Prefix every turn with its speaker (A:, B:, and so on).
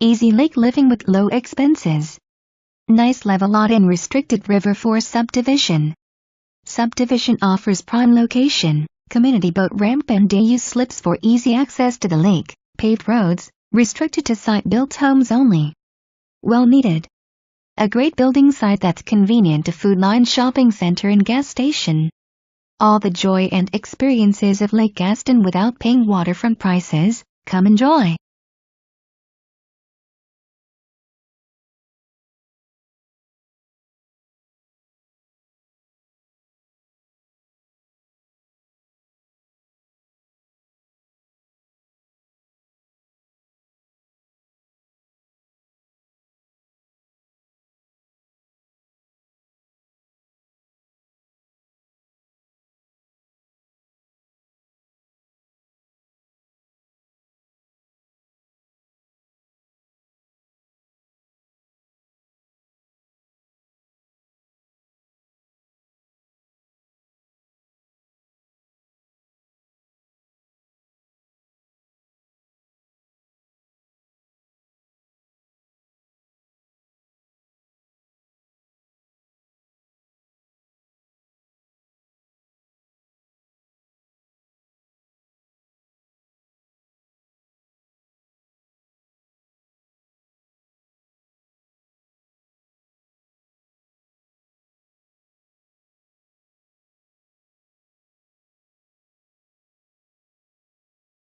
A: Easy lake living with low expenses. Nice level lot in restricted River Forest Subdivision. Subdivision offers prime location, community boat ramp and day-use slips for easy access to the lake, paved roads, restricted to site-built homes only. Well needed. A great building site that's convenient to Food Line Shopping Center and gas station. All the joy and experiences of Lake Gaston without paying waterfront prices. Come enjoy.